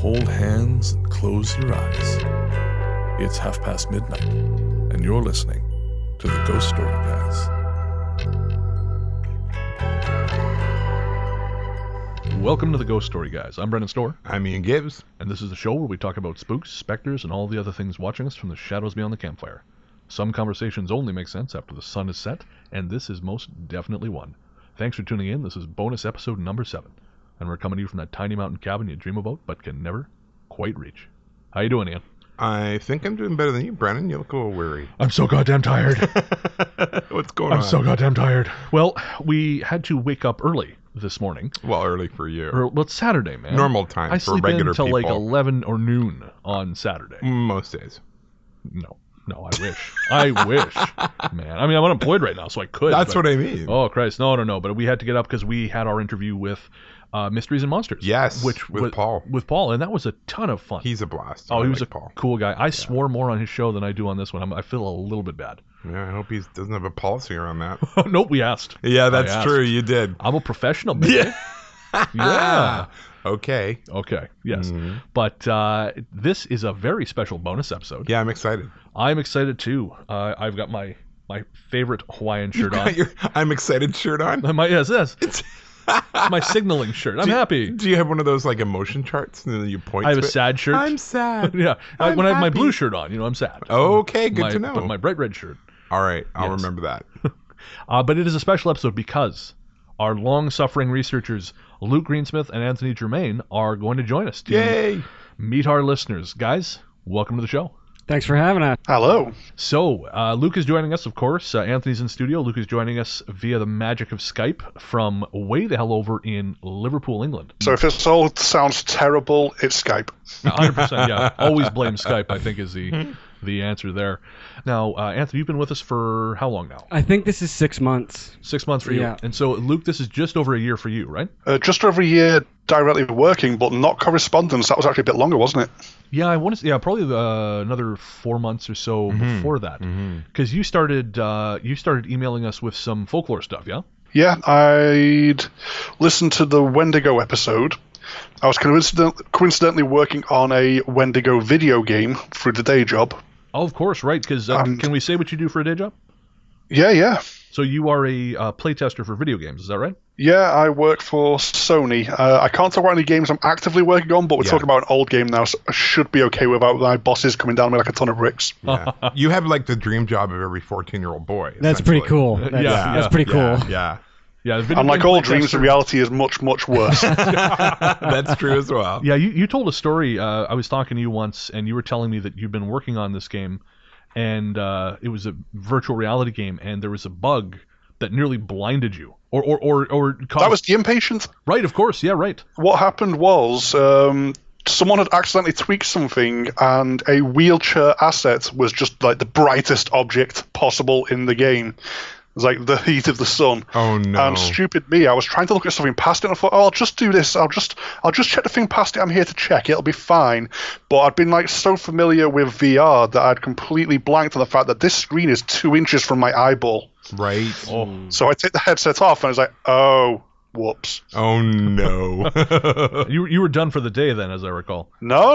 hold hands and close your eyes. It's midnight, and you're listening to the Ghost Story Guys. Welcome to the Ghost Story Guys. I'm Brennan Storr. I'm Ian Gibbs. And this is the show where we talk about spooks, specters, and all the other things watching us from the shadows beyond the campfire. Some conversations only make sense after the sun is set, and this is most definitely one. Thanks for tuning in. This is bonus episode number 7. And we're coming to you from that tiny mountain cabin you dream about but can never quite reach. How you doing, Ian? I think I'm doing better than you, Brennan. You look a little weary. I'm so goddamn tired. What's going on? I'm so goddamn tired. Well, we had to wake up early this morning. Well, early for you. Well, it's Saturday, man. Normal time for regular people. I sleep until like 11 or noon on Saturday. Most days. No, I wish. I wish, man. I mean, I'm unemployed right now, so I could. That's what I mean. Oh, Christ. No. But we had to get up because we had our interview with Mysteries and Monsters. Yes, with Paul. With Paul, and that was a ton of fun. He's a blast. Oh, he was like a cool guy. I swore more on his show than I do on this one. I feel a little bit bad. Yeah, I hope he doesn't have a policy around that. Nope, we asked. Yeah, that's true. You did. I'm a professional, baby. Yeah. Okay. Yes. Mm-hmm. But this is a very special bonus episode. Yeah, I'm excited. I'm excited too. I've got my favorite Hawaiian shirt on. Your I'm excited shirt on? Yes. It's my signaling shirt. I'm happy. Do you have one of those like emotion charts and then you point to it? I have a sad shirt. I'm sad. Yeah. When I have my blue shirt on, I'm sad. Okay, good to know. But my bright red shirt. All right, I'll remember that. But it is a special episode because our long-suffering researchers, Luke Greensmith and Anthony Germain, are going to join us to meet our listeners. Guys, welcome to the show. Thanks for having us. Hello. So, Luke is joining us, of course. Anthony's in studio. Luke is joining us via the magic of Skype from way the hell over in Liverpool, England. So if this all sounds terrible, it's Skype. 100%, yeah. Always blame Skype, I think, is the answer there. Now, Anthony, you've been with us for how long now? I think this is 6 months. 6 months for you. Yeah. And so, Luke, this is just over a year for you, right? Just over a year directly working, but not correspondence. That was actually a bit longer, wasn't it? Yeah, I want to. Yeah, probably another 4 months or so before that, because you started emailing us with some folklore stuff, yeah. Yeah, I'd listened to the Wendigo episode. I was coincidentally working on a Wendigo video game through the day job. Oh, of course, right, because can we say what you do for a day job? Yeah. So you are a playtester for video games, is that right? Yeah, I work for Sony. I can't talk about any games I'm actively working on, but we're talking about an old game now, so I should be okay without my bosses coming down me like a ton of bricks. Yeah. You have like the dream job of every 14-year-old boy. That's pretty cool. That's pretty cool. Yeah. And like all dreams, the reality is much, much worse. That's true as well. Yeah, you told a story. I was talking to you once, and you were telling me that you've been working on this game, and it was a virtual reality game, and there was a bug that nearly blinded you, or caused... That was the impatience. Right, of course. Yeah, right. What happened was someone had accidentally tweaked something, and a wheelchair asset was just like the brightest object possible in the game. It was like the heat of the sun. Oh no! And stupid me, I was trying to look at something past it, and I thought, I'll just do this. I'll just check the thing past it. I'm here to check. It'll be fine. But I'd been like so familiar with VR that I'd completely blanked on the fact that this screen is 2 inches from my eyeball. Right. Oh. So I take the headset off, and I was like, oh, whoops. Oh no! You were done for the day then, as I recall. No.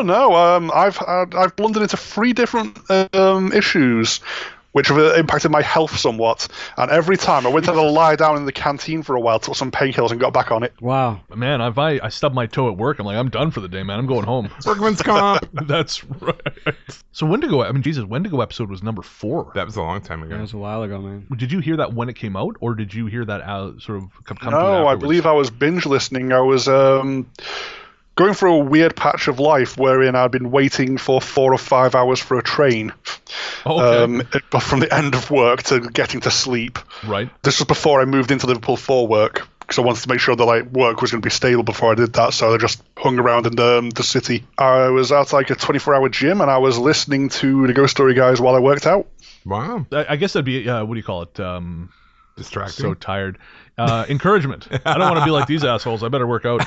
I've blundered into 3 different issues, which have impacted my health somewhat. And every time I went to lie down in the canteen for a while, took some painkillers, and got back on it. Wow. Man, I stubbed my toe at work. I'm like, I'm done for the day, man. I'm going home. Workman's comp. That's right. So Wendigo episode was number 4. That was a long time ago. That was a while ago, man. Did you hear that when it came out, or did you hear that sort of come to it No, afterwards? I believe I was binge listening. I was going through a weird patch of life wherein I'd been waiting for 4 or 5 hours for a train. Okay. From the end of work to getting to sleep. Right. This was before I moved into Liverpool for work, because I wanted to make sure that work was going to be stable before I did that, so I just hung around in the city. I was at like a 24-hour gym, and I was listening to the Ghost Story Guys while I worked out. Wow. I guess that'd be, what do you call it? Distracting. So tired. Encouragement. I don't want to be like these assholes. I better work out.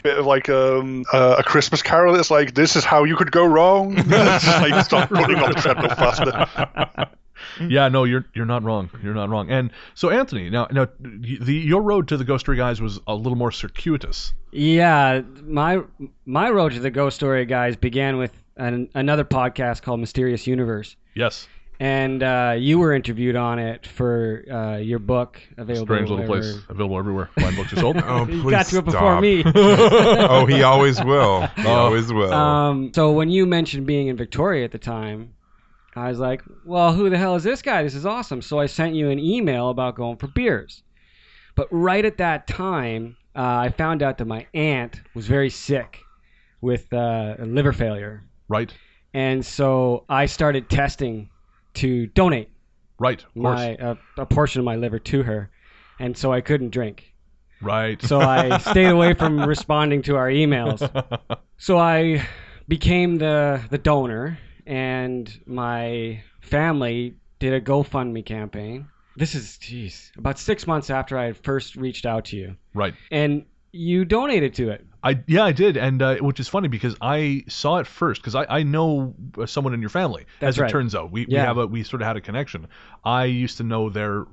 Bit of like a Christmas Carol. It's like, this is how you could go wrong. It's like, stop running on the treadmill faster. Yeah, no, you're not wrong. You're not wrong. And so, Anthony, now your road to the Ghost Story Guys was a little more circuitous. Yeah, my road to the Ghost Story Guys began with another podcast called Mysterious Universe. Yes. And you were interviewed on it for your book, available. Strange Little Place, available everywhere. Fine books are sold. Oh, please You got to it before stop. me. Oh, he always will. He always will. So when you mentioned being in Victoria at the time, I was like, well, who the hell is this guy? This is awesome. So I sent you an email about going for beers. But right at that time, I found out that my aunt was very sick with liver failure. Right. And so I started testing to donate Right. Of course. a portion of my liver to her. And so I couldn't drink. Right. So I stayed away from responding to our emails. So I became the donor, and my family did a GoFundMe campaign. This is, about 6 months after I had first reached out to you. Right. And you donated to it. I did, and which is funny because I saw it first because I know someone in your family. That's as right. it turns out, we sort of had a connection. I used to know their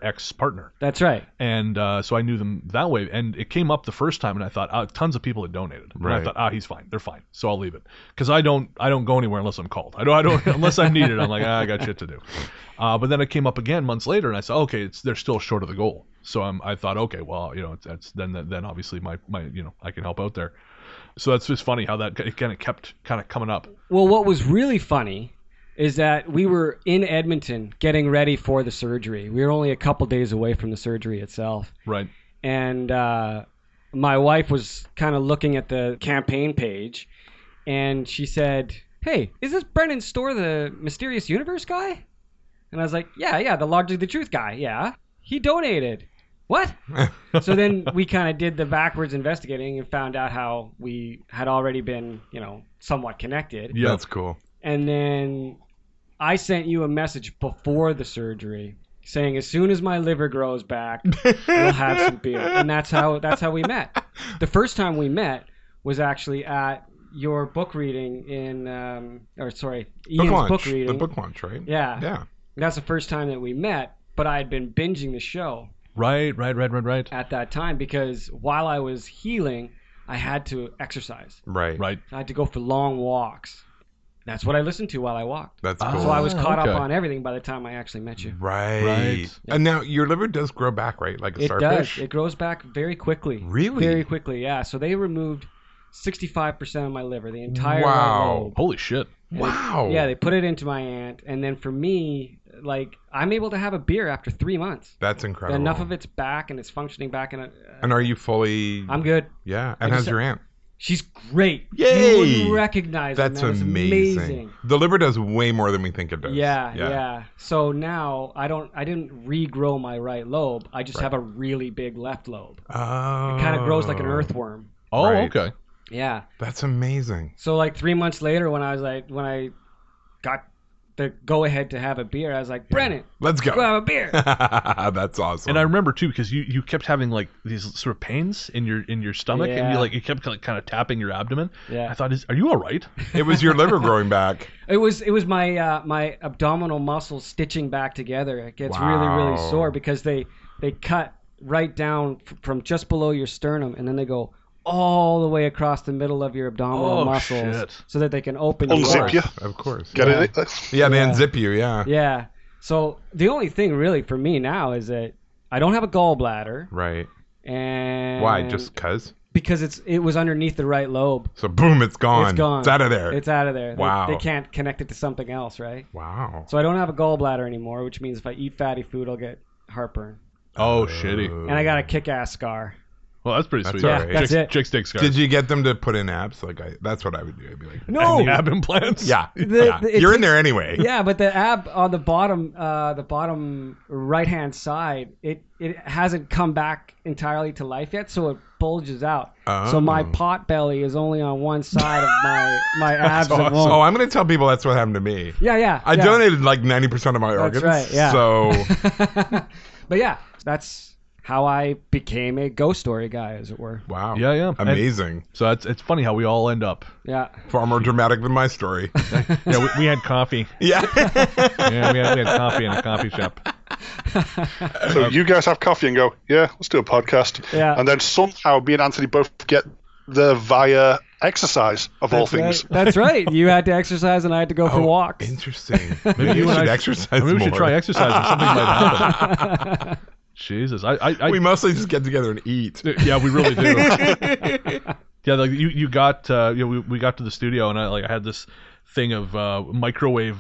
ex partner. That's right. And so I knew them that way. And it came up the first time, and I thought, tons of people had donated. And I thought, he's fine. They're fine. So I'll leave it because I don't go anywhere unless I'm called. I don't unless I'm needed. I'm like, I got shit to do. But then it came up again months later, and I said, okay, they're still short of the goal. So I thought, okay, well, that's then obviously my I can help out there. So that's just funny how that it kind of kept coming up. Well, what was really funny is that we were in Edmonton getting ready for the surgery. We were only a couple days away from the surgery itself. Right. And my wife was kind of looking at the campaign page, and she said, hey, is this Brennan Store the Mysterious Universe guy? And I was like, yeah, the Largely the Truth guy, yeah. He donated. What? So then we kind of did the backwards investigating and found out how we had already been, somewhat connected. Yeah, that's cool. And then I sent you a message before the surgery saying, as soon as my liver grows back, we'll have some beer. And that's how we met. The first time we met was actually at your book reading Ian's book reading. The book launch, right? Yeah. Yeah. That's the first time that we met, but I had been binging the show. Right. At that time, because while I was healing, I had to exercise. Right. I had to go for long walks. That's what I listened to while I walked. That's cool. So I was caught okay. up on everything by the time I actually met you. Right. And now your liver does grow back, right? Like a starfish? It does. It grows back very quickly. Really? Very quickly, yeah. So they removed 65% of my liver, the entire right lobe. Holy shit. Wow. They put it into my aunt. And then for me, I'm able to have a beer after 3 months. That's incredible. Enough of it's back and it's functioning back. And are you fully... I'm good. Yeah. And how's your aunt? She's great. Yay! You wouldn't recognize her. That's amazing. The liver does way more than we think it does. Yeah. So now I didn't regrow my right lobe. I just have a really big left lobe. Oh. It kind of grows like an earthworm. Oh, Right. okay. Yeah. That's amazing. So 3 months later, when I got the go ahead to have a beer, I was like, Brennan, let's go have a beer. That's awesome. And I remember too because you kept having these sort of pains in your stomach, and you kept kind of tapping your abdomen. Yeah. I thought, are you all right? It was your liver growing back. It was my my abdominal muscles stitching back together. It gets really, really sore because they cut right down from just below your sternum, and then they go all the way across the middle of your abdominal muscles, shit. so that they can open Unzip you. Of course. Get it? Yeah, they unzip you, yeah. Yeah. So the only thing really for me now is that I don't have a gallbladder. Right. And Why? Just because? Because it was underneath the right lobe. So boom, it's gone. It's gone. It's out of there. It's out of there. Wow. They can't connect it to something else, right? Wow. So I don't have a gallbladder anymore, which means if I eat fatty food, I'll get heartburn. Oh, shitty. And I got a kick-ass scar. Well, that's pretty sweet. all right. That's it. Chick stick scars. Did you get them to put in abs? That's what I would do. I'd be like, No. ab implants? yeah. It You're in there anyway. Yeah, but the ab on the bottom right-hand side, it hasn't come back entirely to life yet, so it bulges out. Oh. So my pot belly is only on one side of my abs. awesome. Oh, I'm going to tell people that's what happened to me. Yeah. I donated 90% of my organs. right, yeah. So But yeah, that's how I became a ghost story guy, as it were. Wow. Yeah. Amazing. So it's funny how we all end up. Yeah. Far more dramatic than my story. Yeah, we had coffee. Yeah. Yeah, we had coffee in a coffee shop. So you guys have coffee and go, yeah, let's do a podcast. Yeah. And then somehow me and Anthony both get there via exercise, of all things. Right. That's right. You had to exercise and I had to go for walks. Interesting. Maybe you you and should I- exercise Maybe we more. should try exercise or something might happen. Jesus, We mostly just get together and eat. yeah, we really do. Yeah, like you got we got to the studio and I had this thing of microwave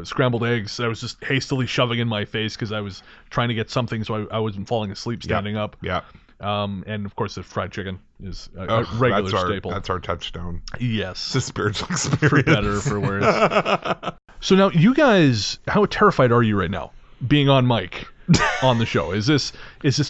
scrambled eggs that I was just hastily shoving in my face because I was trying to get something so I wasn't falling asleep standing up. Yeah. And of course the fried chicken is a regular staple. That's our touchdown. Yes, It's a spiritual for experience. better or for worse. So now you guys, how terrified are you right now being on mic on the show? Is this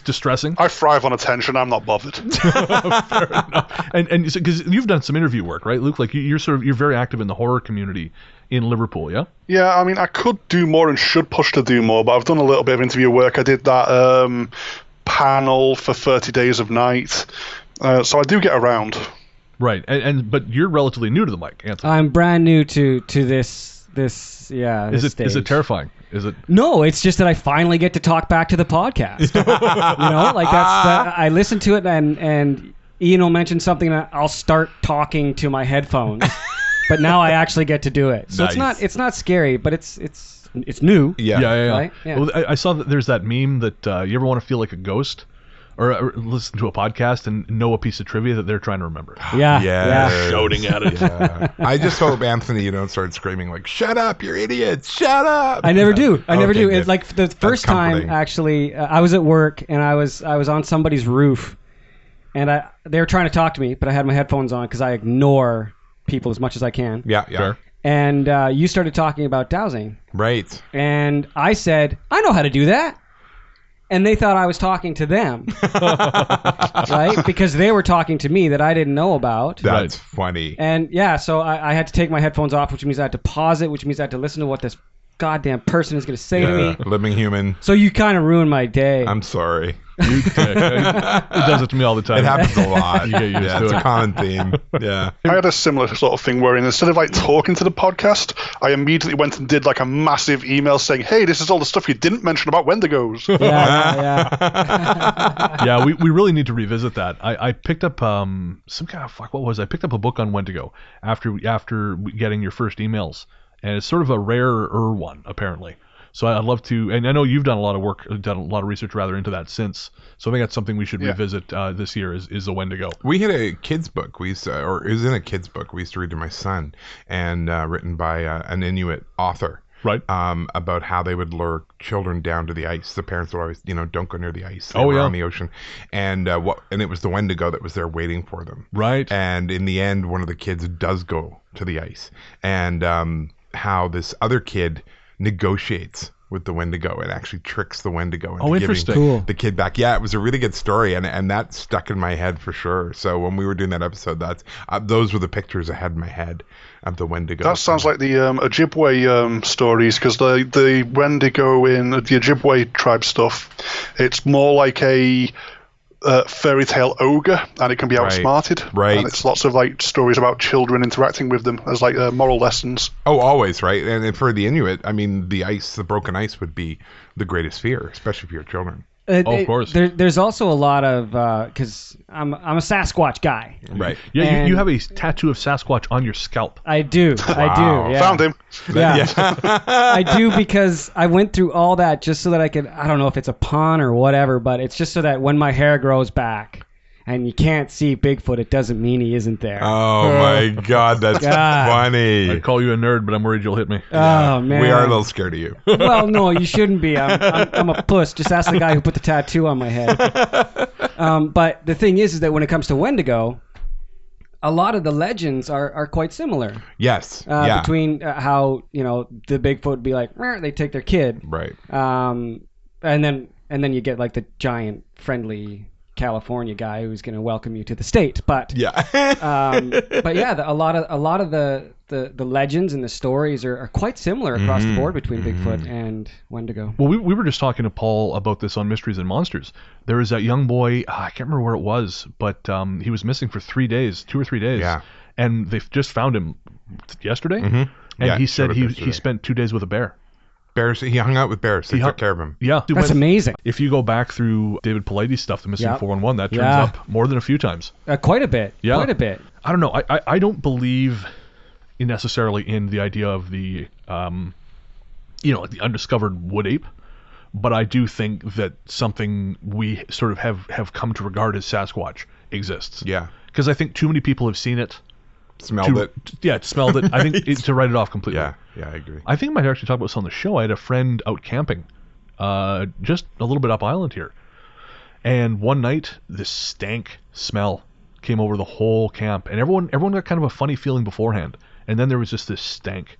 distressing? I thrive on attention. I'm not bothered. Fair enough. And because you've done some interview work, right, Luke? Like you're very active in the horror community in Liverpool, yeah? Yeah, I mean, I could do more and should push to do more, but I've done a little bit of interview work. I did that panel for 30 Days of Night, so I do get around. Right. But you're relatively new to the mic, Anthony. I'm brand new to this Is it stage. terrifying? Is it? No, it's just that I finally get to talk back to the podcast. Like I listen to it and Ian will mention something and I'll start talking to my headphones. But now I actually get to do it. So Nice. it's not scary, but it's new. Yeah. Right? Yeah. Well, I saw that there's that meme that you ever want to feel like a ghost or listen to a podcast and know a piece of trivia that they're trying to remember. Yeah. Yes. Shouting at it. Yeah. I just hope, Anthony, you don't start screaming like, shut up, you're idiots, shut up. I never do. I never Okay, do. good. It's like the first time, comforting. actually, I was at work and I was on somebody's roof, and they were trying to talk to me, but I had my headphones on because I ignore people as much as I can. Yeah. Sure. And you started talking about dowsing, Right. and I said, I know how to do that. And they thought I was talking to them, right? Because they were talking to me that I didn't know about. That's funny. And yeah, so I had to take my headphones off, which means I had to pause it, which means I had to listen to what this goddamn person is going to say to me. Living human. So you kind of ruined my day. I'm sorry. You tick. It does it to me all the time. It happens a lot. You get used yeah, to it's it. a common theme. Yeah. I had a similar sort of thing where instead of like talking to the podcast, I immediately went and did like a massive email saying, hey, this is all the stuff you didn't mention about Wendigos. Yeah. Yeah, we really need to revisit that. I picked up some kind of I picked up a book on Wendigo after getting your first emails, and it's sort of a rarer one apparently. So I'd love to, and I know you've done a lot of work, done a lot of research rather into that since. So I think that's something we should revisit this year is the Wendigo. We had a kid's book. We used to, or it was in a kid's book. We used to read to my son, and written by an Inuit author. Right. About how they would lure children down to the ice. The parents would always, don't go near the ice. They Oh, were yeah. on the ocean, and and it was the Wendigo that was there waiting for them. Right. And in the end, one of the kids does go to the ice, and how this other kid negotiates with the Wendigo and actually tricks the Wendigo into interesting. giving Cool. the kid back. Yeah, it was a really good story, and that stuck in my head for sure. So when we were doing that episode, that's those were the pictures I had in my head of the Wendigo. That sounds like the Ojibwe stories, because the Wendigo in the Ojibwe tribe stuff, it's more like a fairy tale ogre, and it can be outsmarted. Right. And it's lots of like stories about children interacting with them as like moral lessons. Oh, always, right? And for the Inuit, I mean, the broken ice would be the greatest fear, especially for your children. Of course. There's also a lot of because I'm a Sasquatch guy. Right. Yeah, And- you have a tattoo of Sasquatch on your scalp. I do. I do. Yeah. Found him. Yeah. I do, because I went through all that just so that I could, I don't know if it's a pun or whatever, but it's just so that when my hair grows back and you can't see Bigfoot, it doesn't mean he isn't there. Oh my God, that's God. funny. I'd call you a nerd, but I'm worried you'll hit me. Oh, man. We are a little scared of you. Well, no, you shouldn't be. I'm a puss. Just ask the guy who put the tattoo on my head. But the thing is that when it comes to Wendigo, a lot of the legends are quite similar. Yes. Yeah. Between how the Bigfoot would be like, "Meow," they take their kid, Right. and then you get like the giant friendly California guy who's going to welcome you to the state. But Yeah. but yeah, a lot of the legends and the stories are quite similar across the board between Bigfoot and Wendigo. Well, we were just talking to Paul about this on Mysteries and Monsters. There was that young boy, I can't remember where it was, but he was missing for 3 days, 2 or 3 days. Yeah. And they just found him yesterday. Mm-hmm. And Yeah, he said showed up he yesterday. spent 2 days with a bear. Bears. He hung out with bears. They took care of him. Yeah. That's amazing. If you go back through David Paulides' stuff, the Missing Yep. 411, that turns Yeah. up more than a few times. Quite a bit. Yeah. Quite a bit. I don't know. I don't believe necessarily in the idea of the the undiscovered wood ape, but I do think that something we sort of have come to regard as Sasquatch exists. Yeah. Because I think too many people have seen it. Smelled it. Yeah, smelled it. I think to write it off completely. Yeah. Yeah, I agree. I think I might actually talk about this on the show. I had a friend out camping, just a little bit up island here. And one night, this stank smell came over the whole camp. And everyone got kind of a funny feeling beforehand. And then there was just this stank.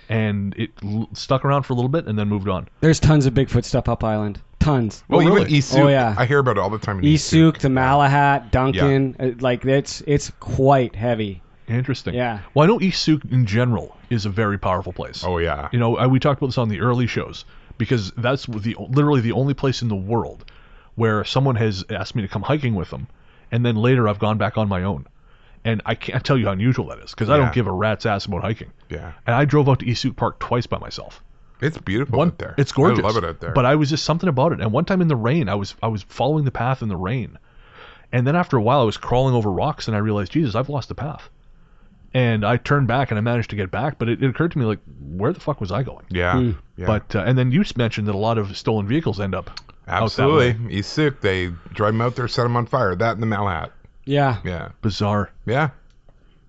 And it stuck around for a little bit and then moved on. There's tons of Bigfoot stuff up island. Tons. Well, really? even Isuk. Oh, yeah. I hear about it all the time. In Isuk, the Malahat, Duncan. It's quite heavy. Interesting. Yeah. Well, I know East Sioux in general is a very powerful place. Oh, yeah. You know, we talked about this on the early shows because that's literally the only place in the world where someone has asked me to come hiking with them, and then later I've gone back on my own. And I can't tell you how unusual that is because I Yeah. don't give a rat's ass about hiking. Yeah. And I drove out to East Sioux Park twice by myself. It's beautiful out there. It's gorgeous. I love it out there. But I was just something about it. And one time in the rain, I was following the path in the rain. And then after a while, I was crawling over rocks and I realized, Jesus, I've lost the path. And I turned back and I managed to get back, but it occurred to me, like, where the fuck was I going? Yeah. Yeah. But and then you mentioned that a lot of stolen vehicles end up Absolutely. out that way. Isuk, they drive them out there, set them on fire. That and the Malhat. Yeah. Yeah. Bizarre. Yeah.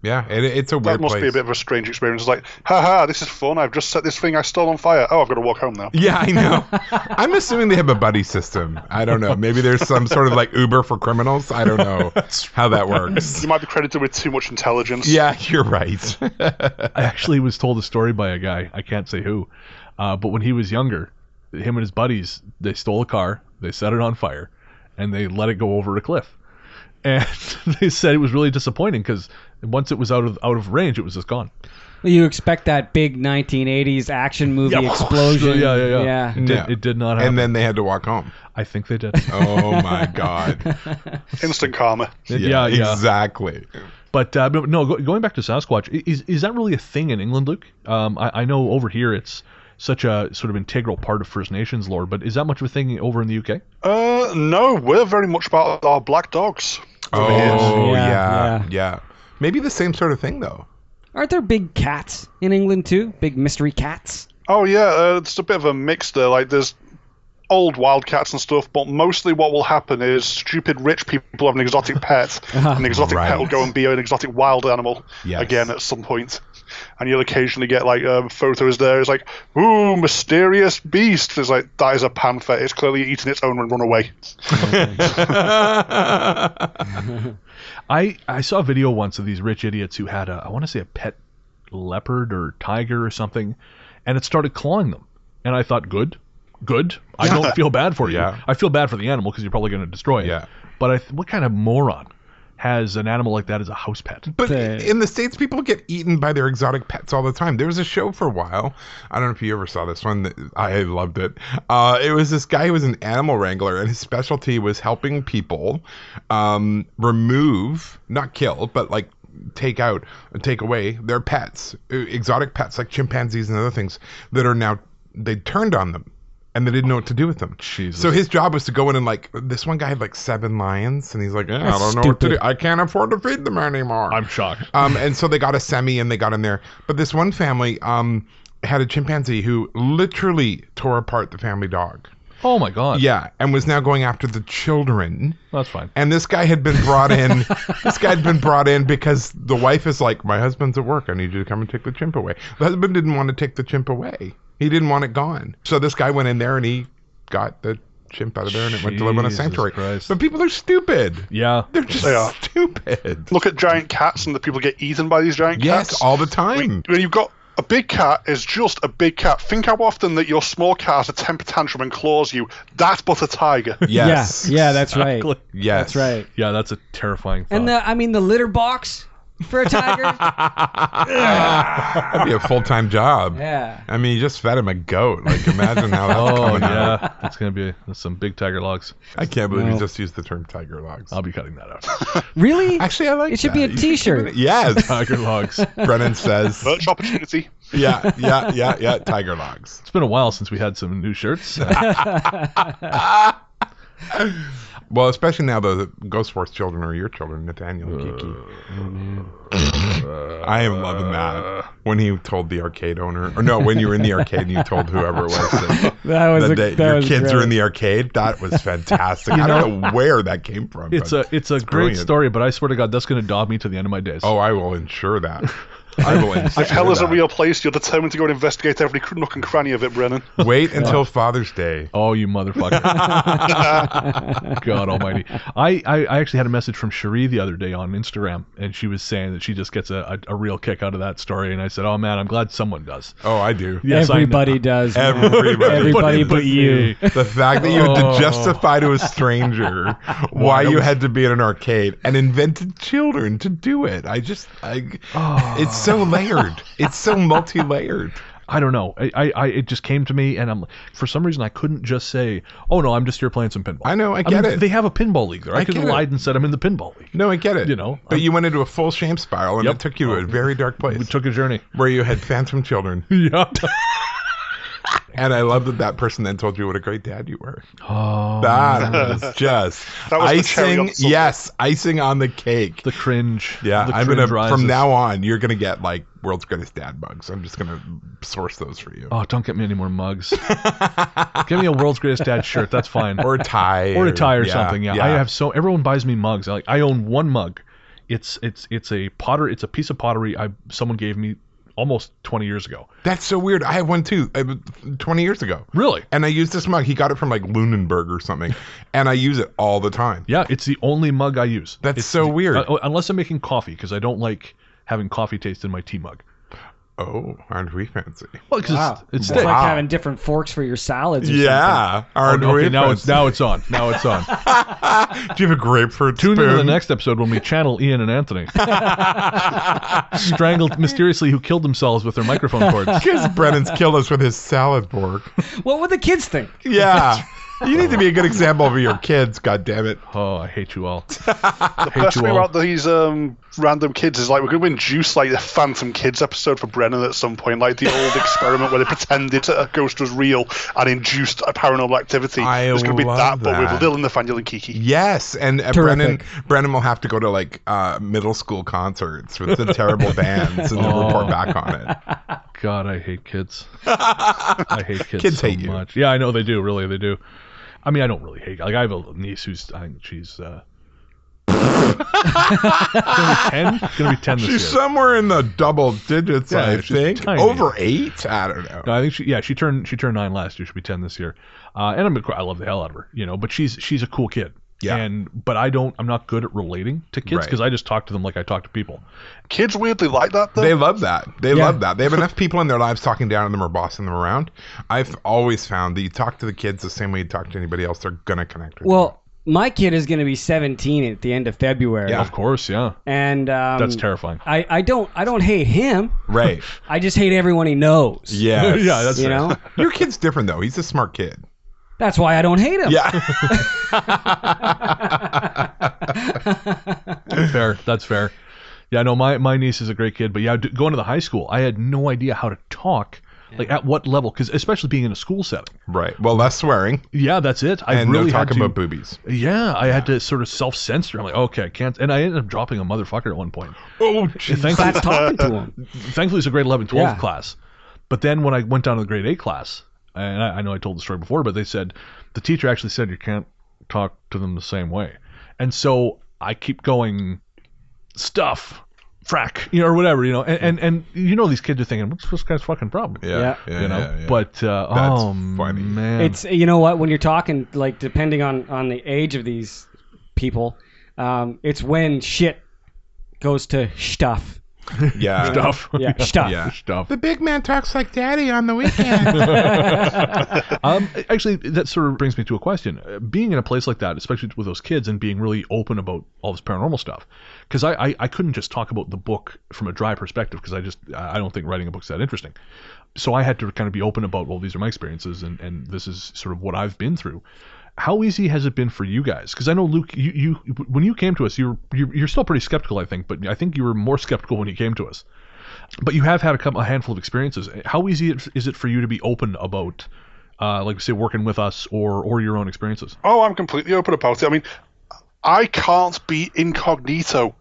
Yeah. It's a That weird must place. be a bit of a strange experience. It's like, haha, this is fun. I've just set this thing I stole on fire. Oh, I've got to walk home now. Yeah, I know. I'm assuming they have a buddy system. I don't know. Maybe there's some sort of like Uber for criminals. I don't know how that works. You might be credited with too much intelligence. Yeah, you're right. I actually was told a story by a guy, I can't say who, but when he was younger, him and his buddies, they stole a car, they set it on fire, and they let it go over a cliff. And they said it was really disappointing because once it was out of range, it was just gone. You expect that big 1980s action movie explosion. Yeah. No. It did not happen. And then they had to walk home. I think they did. Oh my God. Instant karma. Yeah. Exactly. But no, going back to Sasquatch, is that really a thing in England, Luke? I know over here it's such a sort of integral part of First Nations lore, but is that much of a thing over in the UK? No, we're very much about our black dogs. Oh, Yeah, yeah. Maybe the same sort of thing, though. Aren't there big cats in England too? Big mystery cats? Oh yeah, it's a bit of a mix there. Like there's old wildcats and stuff, but mostly what will happen is stupid rich people have an exotic pet, and the exotic pet will go and be an exotic wild animal again at some point. And you'll occasionally get like photos there. It's like, ooh, mysterious beast. It's like, that is a panther. It's clearly eating its own and run away. I saw a video once of these rich idiots who had I want to say a pet leopard or tiger or something, and it started clawing them. And I thought, good. I don't feel bad for you. Yeah. I feel bad for the animal because you're probably going to destroy it. Yeah. But what kind of moron has an animal like that as a house pet? But in the States, people get eaten by their exotic pets all the time. There was a show for a while. I don't know if you ever saw this one. I loved it. It was this guy who was an animal wrangler, and his specialty was helping people remove, not kill, but like take away their pets, exotic pets like chimpanzees and other things that are now, they turned on them. And they didn't know what to do with them. Jesus. So his job was to go in and like, this one guy had like 7 lions, and he's like, I don't know what to do. I can't afford to feed them anymore. I'm shocked. And so they got a semi and they got in there. But this one family had a chimpanzee who literally tore apart the family dog. Oh my God. Yeah, and was now going after the children. That's fine. And this guy had been brought in. This guy had been brought in because the wife is like, my husband's at work. I need you to come and take the chimp away. The husband didn't want to take the chimp away. He didn't want it gone. So this guy went in there and he got the chimp out of there and it went to live in a Jesus sanctuary. Christ. But people are stupid. Yeah. They're just They are. stupid. Look at giant cats and the people get eaten by these giant cats. Yes, all the time. When you've got A big cat is just a big cat. Think how often that your small cat has a temper tantrum and claws you. That's but a tiger. Yes. Yeah, that's right. Exactly. Yes. That's right. Yeah, that's a terrifying thought. And the litter box for a tiger. That'd be a full-time job. Yeah. I mean, you just fed him a goat. Like, imagine how that's coming out. yeah, that's gonna be some big tiger logs. I can't believe you No. just used the term tiger logs. I'll be cutting that out. Really? Actually, I like It should that. be a You should give T-shirt. it- Yes. Tiger logs. Brennan says. Merch opportunity. Yeah. Tiger logs. It's been a while since we had some new shirts. Well, especially now the Ghost Force children are your children, Nathaniel and Kiki. I am loving that. When he told the arcade owner, or no, when you were in the arcade and you told whoever it was that your kids were in the arcade, that was fantastic. I don't know where that came from. It's but a great brilliant. story, but I swear to God, that's gonna dog me to the end of my days. Oh, I will ensure that. I will ensure If hell is a that. real place, you're determined to go and investigate every nook and cranny of it, Brennan. Wait until Father's Day. Oh, you motherfucker. God almighty. I actually had a message from Cherie the other day on Instagram, and she was saying that she just gets a real kick out of that story. And I said, oh, man, I'm glad someone does. Oh, I do. Yes, I know. Everybody does. man. Everybody but you. The fact that you had to justify to a stranger why you had to be in an arcade and invented children to do it. It's so layered. It's so multi-layered. I don't know. It just came to me, and for some reason I couldn't just say, "Oh no, I'm just here playing some pinball." I know, I get it. They have a pinball league there. I could have get it. lied and said I'm in the pinball league. No, I get it. You know, but you went into a full shame spiral, and Yep. it took you to a very dark place We took a journey. where you had phantom children. Yeah. And I love that person then told you what a great dad you were. Oh, That was just That was the cherry on icing. the Sunday. Yes, icing on the cake. the cringe. Yeah, the I'm cringe gonna rises. from now on. You're gonna get like world's greatest dad mugs. I'm just gonna source those for you. Oh, don't get me any more mugs. Give me a world's greatest dad shirt. That's fine. Or a tie. Or a tie or something. Yeah. yeah. I have everyone buys me mugs. I own one mug. It's a piece of pottery someone gave me almost 20 years ago. That's so weird. I have one too. 20 years ago. Really? And I use this mug. He got it from like Lunenburg or something, and I use it all the time. Yeah, it's the only mug I use. That's so weird. Unless I'm making coffee, because I don't like having coffee taste in my tea mug. Oh, aren't we fancy? Well, because Wow. it's It's thick. like having different forks for your salads. Or Yeah. Aren't we Okay, now fancy? it's on. Now it's on. Do you have a grapefruit Tune spoon? into the next episode when we channel Ian and Anthony. Strangled mysteriously who killed themselves with their microphone cords. Because Brennan's killed us with his salad fork. something. What would the kids think? Yeah. You need to be a good example for your kids, God damn it. Oh, I hate you all. The best thing about these random kids is like we're going to induce like the Phantom Kids episode for Brennan at some point, like the old experiment where they pretended a ghost was real and induced a paranormal activity. It's going to be love that, but that. with Lil, Nathaniel, and Kiki. Yes, and Brennan will have to go to like middle school concerts with the terrible bands and then report back on it. God, I hate kids. I hate kids Kids so hate you. much. Yeah, I know they do. Really, they do. I mean, I don't really hate. Like, I have a niece who's, I think she's gonna be 10 this year. She's somewhere in the double digits, Yeah, I she's think. tiny. Over 8? I don't know. No, I think she turned 9 last year. She'll be 10 this year. And I love the hell out of her, you know. But she's a cool kid. Yeah. But I'm not good at relating to kids Right. because I just talk to them like I talk to people. Kids weirdly like that, though. They love that. They love that. They have enough people in their lives talking down to them or bossing them around. I've always found that you talk to the kids the same way you talk to anybody else, they're going to connect with you. Well, my kid is going to be 17 at the end of February. Yeah. Of course, yeah. And That's terrifying. I don't hate him. Right. I just hate everyone he knows. Yes. Yeah, that's You fair. know? Your kid's different, though. He's a smart kid. That's why I don't hate him. Yeah. That's fair. Yeah, no, my niece is a great kid, but yeah, going to the high school, I had no idea how to talk, like at what level, because especially being in a school setting. Right. Well, less swearing. Yeah, that's it. I And really no had talking to. about boobies. Yeah, I had to sort of self-censor. I'm like, okay, I can't, and I ended up dropping a motherfucker at one point. Oh, That's talking to him. Thankfully, it's a grade 11, 12 Yeah. class. But then when I went down to the grade 8 class, and I know I told the story before, but they said, the teacher actually said you can't talk to them the same way. And so I keep going, stuff, frack, you know, or whatever, you know, and you know, these kids are thinking, what's this guy's fucking problem? Yeah. You know, yeah. but, oh, funny. man. It's, you know what, when you're talking, like, depending on the age of these people, it's when shit goes to stuff. Yeah. Stuff. Yeah, stuff. Yeah. Stuff. The big man talks like daddy on the weekend. Actually, that sort of brings me to a question. Being in a place like that, especially with those kids, and being really open about all this paranormal stuff, because I couldn't just talk about the book from a dry perspective, because I don't think writing a book's that interesting. So I had to kind of be open about, well, these are my experiences, and this is sort of what I've been through. How easy has it been for you guys? Because I know, Luke, you when you came to us, you're still pretty skeptical, I think, but I think you were more skeptical when you came to us. But you have had a handful of experiences. How easy is it for you to be open about, like, say, working with us or your own experiences? Oh, I'm completely open about it. I mean, I can't be incognito.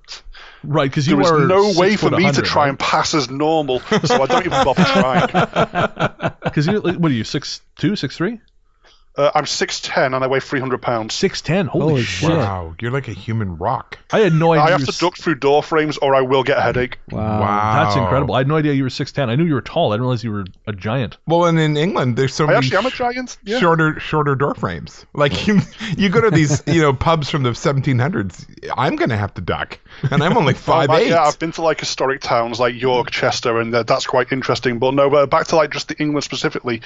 Right, because There is no way for me to 100, try right? and pass as normal, so I don't even bother trying. Because what are you, 6'2", 6'3"? I'm 6'10" and I weigh 300 pounds. 6'10". Holy shit! Wow, you're like a human rock. I had no idea. I have to duck through door frames or I will get a headache. Wow. That's incredible. I had no idea you were 6'10". I knew you were tall. I didn't realize you were a giant. Well, and in England, there's so I many actually am a giant. Yeah. shorter door frames. Like you go to these pubs from the 1700s. I'm gonna have to duck, and I'm only 5'8". Yeah, I've been to like historic towns like York, Chester, and that's quite interesting. But no, back to like just the England specifically.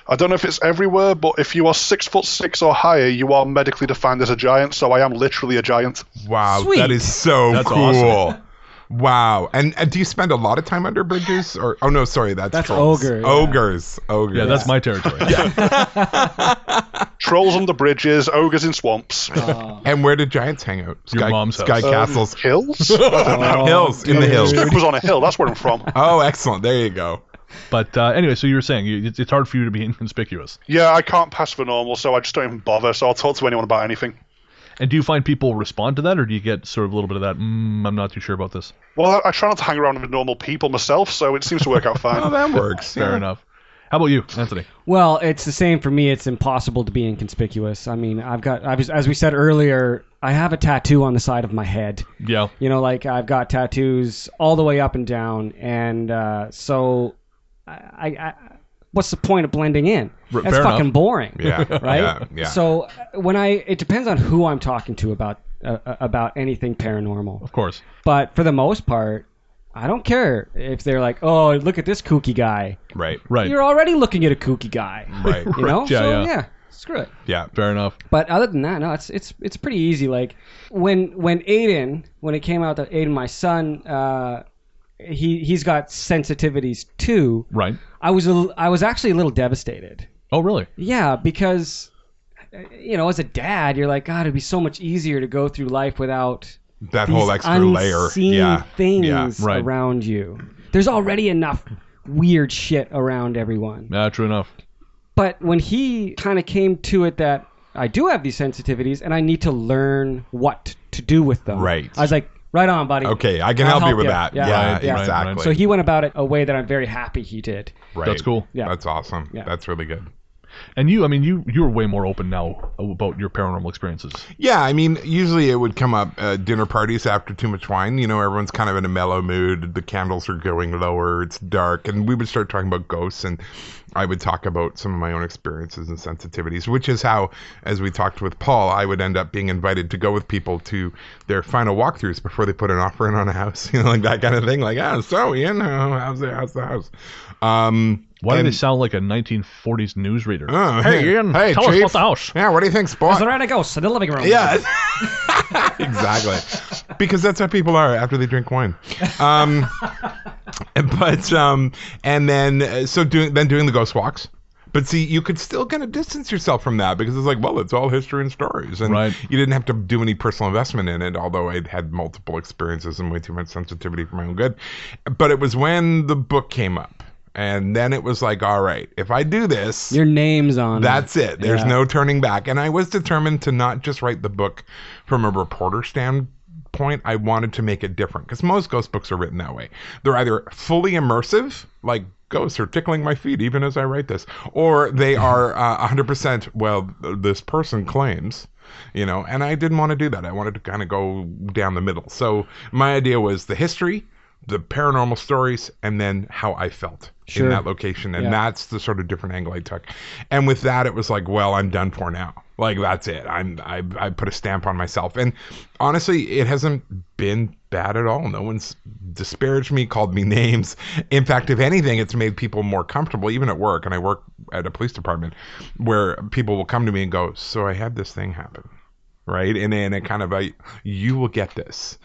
I don't know if it's everywhere, but if you are 6'6" or higher, you are medically defined as a giant. So I am literally a giant. Wow, Sweet. that is so That's cool. awesome. Wow, and do you spend a lot of time under bridges? Or no, sorry, that's trolls. ogre, yeah. Ogres. Yeah, that's my territory. Trolls under bridges, ogres in swamps. And where did giants hang out? Your mom's house. Sky castles. Hills? Hills, in the hills. It was on a hill. That's where I'm from. Oh, excellent. There you go. But anyway, so you were saying it's hard for you to be inconspicuous. Yeah, I can't pass for normal, so I just don't even bother. So I'll talk to anyone about anything. And do you find people respond to that, or do you get sort of a little bit of that, I'm not too sure about this? Well, I try not to hang around with normal people myself, so it seems to work out fine. Oh, that works. Fair enough. How about you, Anthony? Well, it's the same for me. It's impossible to be inconspicuous. I mean, as we said earlier, I have a tattoo on the side of my head. Yeah. You know, like I've got tattoos all the way up and down, and so I what's the point of blending in? That's Fair fucking enough. boring. Yeah. Right? Yeah. So it depends on who I'm talking to about anything paranormal. Of course. But for the most part, I don't care if they're like, "Oh, look at this kooky guy." Right. Right. You're already looking at a kooky guy. Right. You know? Yeah, So yeah. yeah, screw it. Yeah. Fair enough. But other than that, no, it's pretty easy. Like when it came out that Aiden, my son, he's got sensitivities too. Right. I was actually a little devastated. Oh, really? Yeah, because as a dad, you're like, God, it'd be so much easier to go through life without That these whole extra layer. unseen Yeah. things Yeah. Right. around you. There's already enough weird shit around everyone. Yeah, true enough. But when he kind of came to it that I do have these sensitivities and I need to learn what to do with them. Right. I was like, right on, buddy. Okay, I can I'll help you with ya. that. Yeah. Yeah, Right, right, exactly. right. So he went about it a way that I'm very happy he did. Right. That's cool. Yeah. That's awesome. Yeah. That's really good. And you, I mean, you're way more open now about your paranormal experiences. Yeah, I mean, usually it would come up dinner parties after too much wine. Everyone's kind of in a mellow mood. The candles are going lower. It's dark. And we would start talking about ghosts. And I would talk about some of my own experiences and sensitivities, which is how, as we talked with Paul, I would end up being invited to go with people to their final walkthroughs before they put an offer in on a house. Like that kind of thing. Like, so Ian, how's the house? Why do they sound like a 1940s newsreader? Oh, Hey, Ian, hey, tell us Chief. about the house. Yeah, what do you think, Spot? Is there any ghosts in the living room? Yeah, exactly. Because that's how people are after they drink wine. And then doing the ghost walks. But see, you could still kind of distance yourself from that because it's like, well, it's all history and stories. And Right. you didn't have to do any personal investment in it, although I'd had multiple experiences and way too much sensitivity for my own good. But it was when the book came up. And then it was like, all right, if I do this, Your name's on that's it. There's Yeah. no turning back. And I was determined to not just write the book from a reporter standpoint. I wanted to make it different because most ghost books are written that way. They're either fully immersive, like ghosts are tickling my feet even as I write this, or they are 100%, well, this person claims. And I didn't want to do that. I wanted to kind of go down the middle. So my idea was the history, the paranormal stories, and then how I felt in Sure. that location. And Yeah. that's the sort of different angle I took. And with that, it was like, well, I'm done for now. Like, that's it. I put a stamp on myself. And honestly, it hasn't been bad at all. No one's disparaged me, called me names. In fact, if anything, it's made people more comfortable, even at work. And I work at a police department where people will come to me and go, so I had this thing happen. Right. And then it kind of you will get this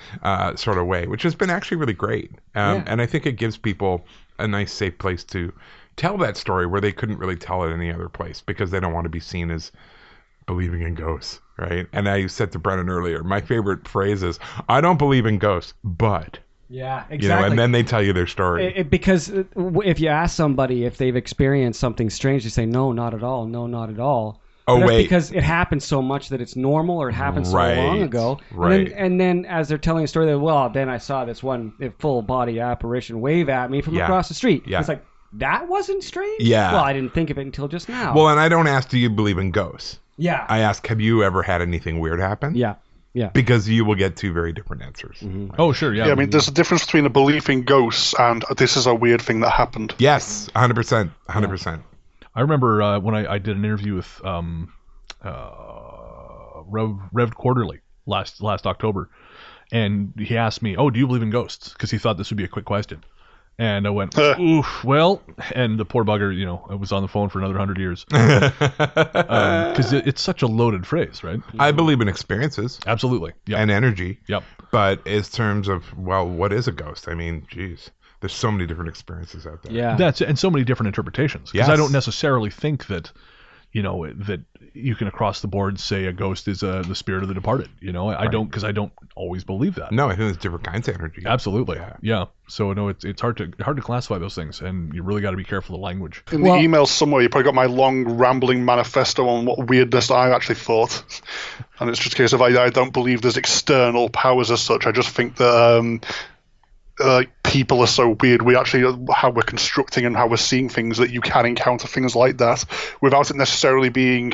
sort of way, which has been actually really great. And I think it gives people a nice, safe place to tell that story where they couldn't really tell it any other place because they don't want to be seen as believing in ghosts. Right. And I said to Brennan earlier, my favorite phrase is, I don't believe in ghosts, but. Yeah, exactly. You know, and then they tell you their story. Because if you ask somebody if they've experienced something strange, they say, no, not at all. No, not at all. Oh, but wait. Because it happened so much that it's normal, or it happened so long ago. Right. And then as they're telling a story, then I saw this one full body apparition wave at me from across the street. Yeah. It's like, that wasn't strange? Yeah. Well, I didn't think of it until just now. Well, and I don't ask, do you believe in ghosts? Yeah. I ask, have you ever had anything weird happen? Yeah. Yeah. Because you will get two very different answers. Mm-hmm. Oh, sure, yeah. Yeah, I mean, there's a difference between a belief in ghosts and this is a weird thing that happened. Yes, 100%. 100%. I remember when I did an interview with Rev Quarterly last October, and he asked me, "Oh, do you believe in ghosts?" Because he thought this would be a quick question, and I went, "Oof, well," and the poor bugger, you know, I was on the phone for another 100 years because it's such a loaded phrase, right? I believe in experiences Absolutely, yeah, and energy. yep. But in terms of, well, what is a ghost? I mean, geez, there's so many different experiences out there. Yeah. That's and so many different interpretations. Because Yes. I don't necessarily think that, you know, that you can across the board say a ghost is the spirit of the departed. You know, I don't, because I don't always believe that. No, I think there's different kinds of energy. Absolutely, yeah. So no, it's hard to classify those things, and you really got to be careful of language. In the email somewhere, you probably got my long rambling manifesto on what weirdness I actually thought. And it's just a case of I don't believe there's external powers as such. I just think that people are so weird. We actually, how we're constructing and how we're seeing things, that you can encounter things like that without it necessarily being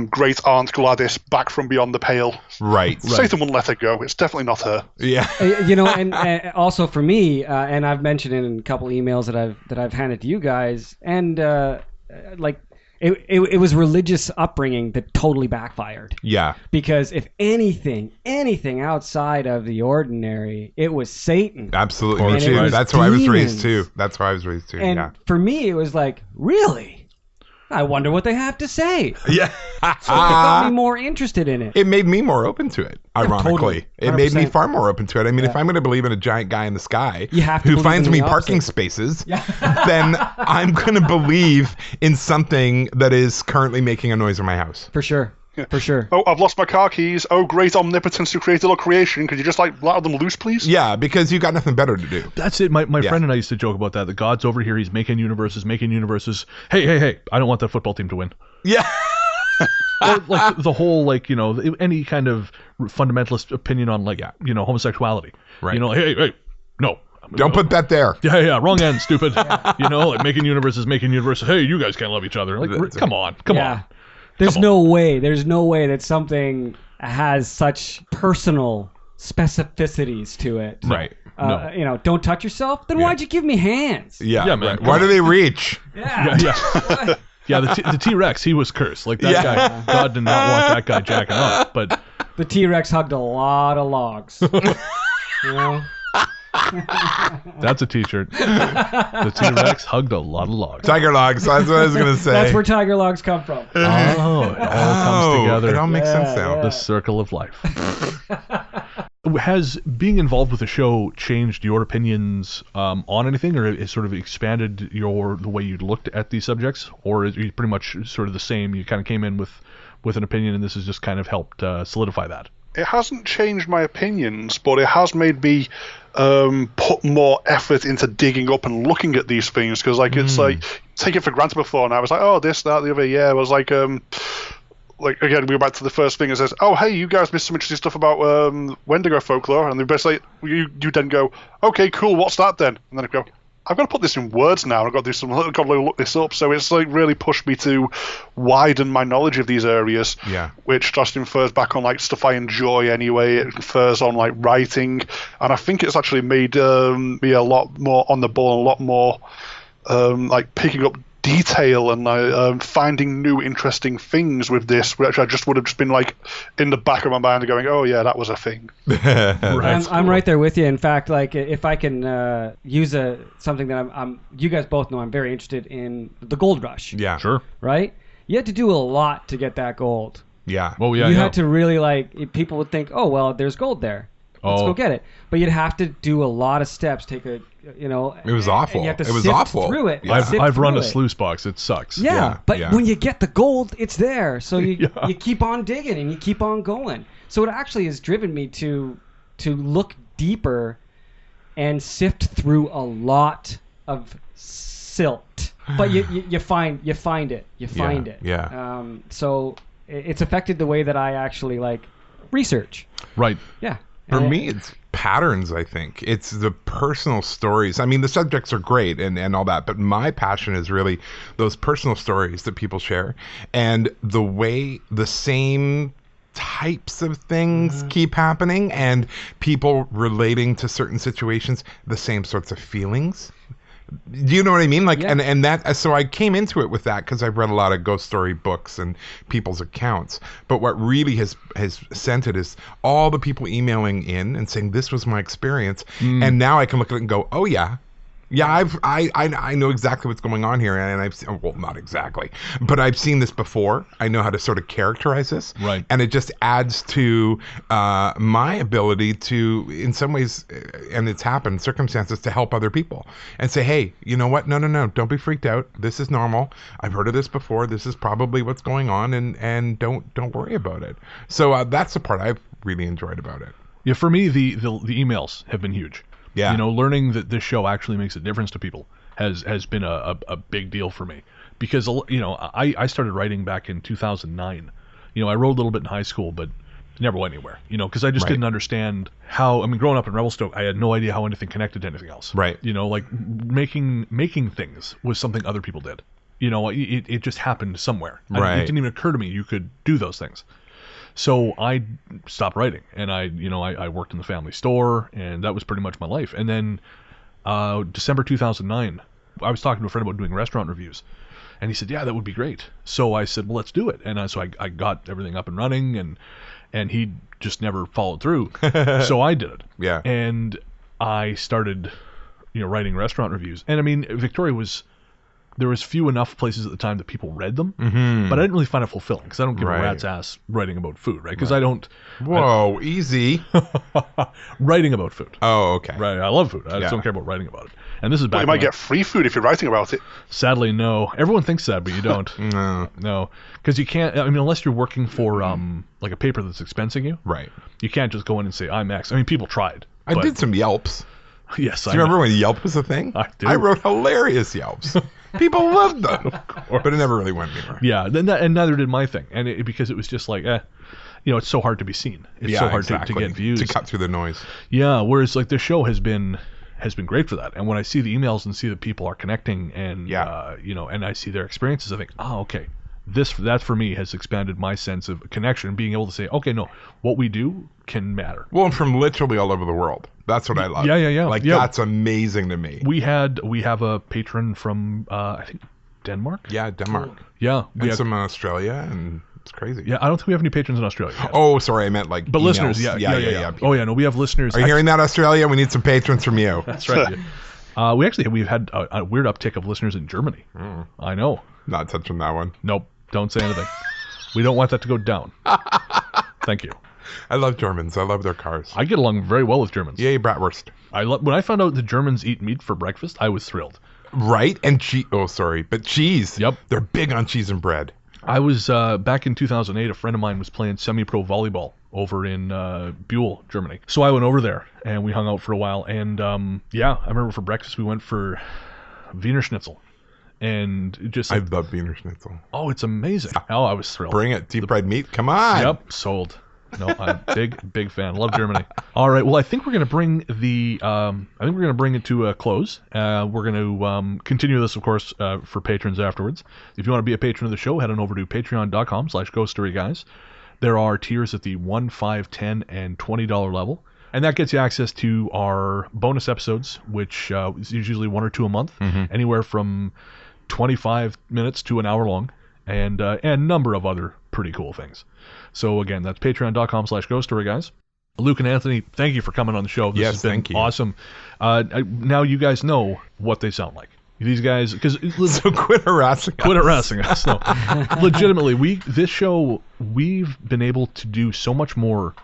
great Aunt Gladys back from beyond the pale. Right. Satan wouldn't let her go. It's definitely not her. Yeah. You know, and also for me, and I've mentioned it in a couple emails that I've handed to you guys, and like it was religious upbringing that totally backfired. Yeah. Because if anything outside of the ordinary, it was Satan. Absolutely. And Me it too. was That's why I was raised demons. too. That's why I was raised too. And Yeah. for me, it was like, really? I wonder what they have to say. Yeah. So it got me more interested in it. It made me more open to it, ironically. totally. It made me 100%. far more open to it. I mean, if I'm going to believe in a giant guy in the sky You have to who believe finds in me the parking opposite. spaces, then I'm going to believe in something that is currently making a noise in my house. For sure. For sure. Oh, I've lost my car keys. Oh, great omnipotence who created all creation. Could you just let them loose, please? Yeah, because you got nothing better to do. That's it. My friend and I used to joke about that. The God's over here. He's making universes. Hey! I don't want that football team to win. Yeah. Or, like the whole, like, you know, any kind of fundamentalist opinion on, like, you know, homosexuality. Right. You know, hey, no. Don't put that there. Yeah, wrong end, stupid. You know, like making universes. Hey, you guys can't love each other. Like, That's come on. There's no way that something has such personal specificities to it. Right. No. You know, don't touch yourself. Then why'd you give me hands? Yeah, Yeah, man, right. come Why on. do they reach? Yeah. Yeah, the T-Rex, he was cursed. Like, that guy, God did not want that guy jacking off. But The T-Rex hugged a lot of logs. You know? that's a T-shirt. The T-Rex hugged a lot of logs. Tiger logs. That's what I was going to say. That's where tiger logs come from. Oh, it all comes together. It all makes sense now. yeah. The circle of life. Has being involved with the show changed your opinions on anything, or has sort of expanded the way you looked at these subjects, or is it pretty much sort of the same? You kind of came in with an opinion, and this has just kind of helped solidify that. It hasn't changed my opinions, but it has made me put more effort into digging up and looking at these things, because it's like, take it for granted before, and I was like, oh, this, that, the other. Yeah, I was like again, we go back to the first thing. It says, oh, hey, you guys missed some interesting stuff about Wendigo folklore, and they basically, you then go, okay, cool, what's that then? And then I go, I've got to put this in words now. I've got to look this up. So it's like really pushed me to widen my knowledge of these areas. Yeah. Which just infers back on like stuff I enjoy anyway. It infers on like writing, and I think it's actually made me a lot more on the ball, and a lot more like picking up detail and finding new interesting things with this, which I just would have just been like in the back of my mind going, oh yeah, that was a thing. I'm right there with you. In fact, like if I can use something that I'm you guys both know I'm very interested in the gold rush. Yeah. Sure. Right? You had to do a lot to get that gold. Yeah. Well, yeah. You yeah. had to really people would think, oh well, there's gold there. Let's go get it. But you'd have to do a lot of steps. Take a It was awful. You have to It was sift awful. through it. Yeah. I've run a sluice box. It sucks. Yeah, but yeah. when you get the gold, it's there. So you Yeah. you keep on digging and you keep on going. So it actually has driven me to look deeper and sift through a lot of silt. But you find it. You find it. Yeah. So it's affected the way that I actually like research. Right. Yeah. For And me, it's patterns, I think. It's the personal stories. I mean, the subjects are great and all that, but my passion is really those personal stories that people share and the way the same types of things keep happening and people relating to certain situations, the same sorts of feelings. Do you know what I mean? Like, Yeah. and that, so I came into it with that because I've read a lot of ghost story books and people's accounts. But what really has sent it is all the people emailing in and saying, this was my experience. And now I can look at it and go, oh yeah. Yeah, I know exactly what's going on here, and I've seen, well, not exactly, but I've seen this before. I know how to sort of characterize this, Right. and it just adds to my ability to, in some ways, and it's happened, circumstances to help other people and say, hey, you know what? No, don't be freaked out. This is normal. I've heard of this before. This is probably what's going on, and don't worry about it. So that's the part I've really enjoyed about it. Yeah, for me, the emails have been huge. Yeah. You know, learning that this show actually makes a difference to people has been a big deal for me. Because, you know, I started writing back in 2009. You know, I wrote a little bit in high school, but never went anywhere. You know, because I just Right. didn't understand how, I mean, growing up in Revelstoke, I had no idea how anything connected to anything else. Right. You know, like making things was something other people did. You know, it just happened somewhere. Right. It didn't even occur to me you could do those things. So I stopped writing, and I worked in the family store, and that was pretty much my life. And then December 2009, I was talking to a friend about doing restaurant reviews, and he said, yeah, that would be great. So I said, well, let's do it. And so I got everything up and running, and he just never followed through. So I did it. Yeah. And I started, writing restaurant reviews. And I mean, there was few enough places at the time that people read them, but I didn't really find it fulfilling because I don't give Right. a rat's ass writing about food, right? Because I don't Whoa, easy. writing about food. Oh, okay. Right, I love food. I Yeah. just don't care about writing about it. And this is But back. you might when get free food if you're writing about it. sadly, no. Everyone thinks that, but you don't. No, because you can't. I mean, unless you're working for like a paper that's expensing you, Right. you can't just go in and say I'm X. I mean, people tried. I but- did some Yelps. Yes, Do you remember when Yelp was a thing? I do. I wrote hilarious Yelps. People loved them. But it never really went anywhere. Yeah, and neither did my thing, and because it was just like, it's so hard to be seen. It's so hard to get views. To cut through the noise. Yeah, whereas like this show has been great for that. And when I see the emails and see that people are connecting and Yeah. and I see their experiences, I think, okay, that for me has expanded my sense of connection, being able to say, okay, no, what we do can matter. Well, and from literally all over the world. That's what I love. Yeah. Like, Yeah. that's amazing to me. We have a patron from I think Denmark. Yeah, Denmark. Yeah, And some in Australia, and it's crazy. yeah. I don't think we have any patrons in Australia yet. Oh, sorry, I meant like But emails. listeners, yeah. Oh yeah, no, we have listeners. Are you hearing that, Australia? We need some patrons from you. That's right. Yeah. We've had a weird uptick of listeners in Germany. I know. Not touching that one. Nope. Don't say anything. We don't want that to go down. Thank you. I love Germans. I love their cars. I get along very well with Germans. Yay, bratwurst. When I found out the Germans eat meat for breakfast, I was thrilled. Right? And cheese. Oh, sorry. But cheese. Yep. They're big on cheese and bread. I was back in 2008. A friend of mine was playing semi-pro volleyball over in Buell, Germany. So I went over there and we hung out for a while. And I remember for breakfast we went for Wiener Schnitzel. And it just I love Wiener Schnitzel. oh, it's amazing. Oh, I was thrilled. Bring it. Deep fried meat. Come on. Yep, sold. No, I'm big fan. Love Germany. All right, well, I think we're going to bring it to a close. We're going to continue this, of course, for patrons afterwards. If you want to be a patron of the show, head on over to patreon.com/ghoststoryguys. There are tiers at the $1, $5, $10, and $20 level. And that gets you access to our bonus episodes, which is usually 1 or 2 a month, anywhere from 25 minutes to an hour long, and a number of other pretty cool things. So again, that's patreon.com/Ghost Story, guys. Luke and Anthony, thank you for coming on the show. This has been thank you. awesome. Now you guys know what they sound like. These guys, because So quit harassing us. No, legitimately, this show, we've been able to do so much more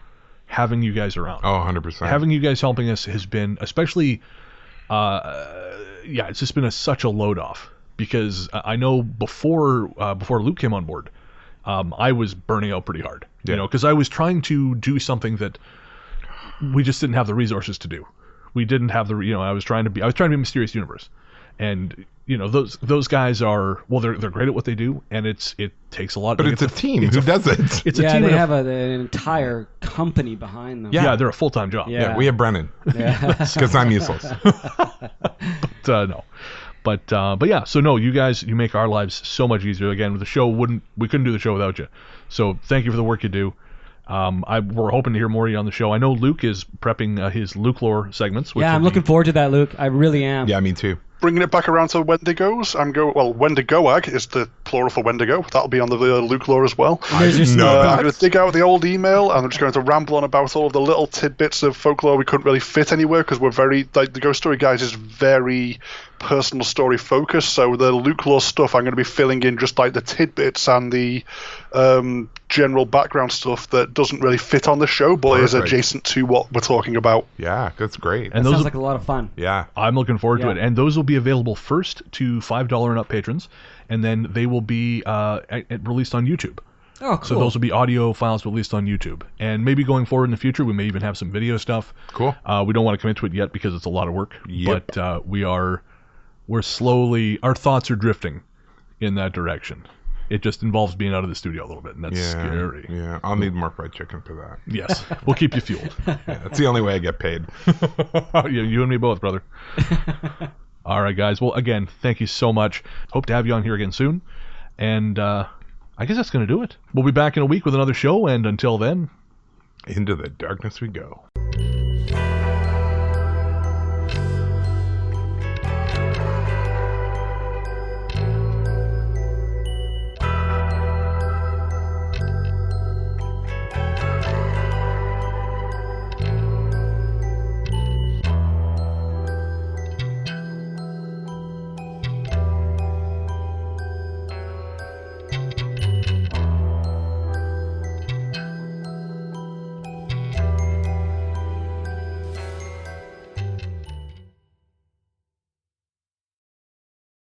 having you guys around. Oh, 100%. Having you guys helping us has been, especially, it's just been such a load off, because I know before Luke came on board, I was burning out pretty hard, because I was trying to do something that we just didn't have the resources to do. We didn't have the, I was trying to be Mysterious Universe. And those guys are, well, they're great at what they do, and it takes a lot. But it's a team who does it. It's a team. They have an entire company behind them. Yeah, they're a full-time job. Yeah, we have Brennan. Because I'm useless. But yeah. So no, you guys, you make our lives so much easier. Again, the show we couldn't do the show without you. So thank you for the work you do. We're hoping to hear more of you on the show. I know Luke is prepping his Luke lore segments. Which I'm looking forward to that, Luke. I really am. Yeah, me too. Bringing it back around to Wendigos, Wendigoag is the plural for Wendigo. That'll be on the Luke lore as well. I didn't know that. I'm going to dig out the old email, and I'm just going to ramble on about all of the little tidbits of folklore we couldn't really fit anywhere, because we're very, the Ghost Story guys is very personal story focused. So the Luke lore stuff, I'm going to be filling in just like the tidbits and the general background stuff that doesn't really fit on the show, but is adjacent to what we're talking about. Yeah, that's great. And that sounds like a lot of fun. Yeah. I'm looking forward to it. And those will be available first to $5 and up patrons, and then they will be released on YouTube. Oh, cool. So those will be audio files released on YouTube. And maybe going forward in the future, we may even have some video stuff. Cool. We don't want to commit to it yet because it's a lot of work. Yep. But we're slowly, our thoughts are drifting in that direction. It just involves being out of the studio a little bit, and that's scary. Yeah, I'll need more fried chicken for that. Yes, we'll keep you fueled. That's the only way I get paid. You and me both, brother. All right, guys. Well, again, thank you so much. Hope to have you on here again soon. And I guess that's going to do it. We'll be back in a week with another show, and until then, into the darkness we go.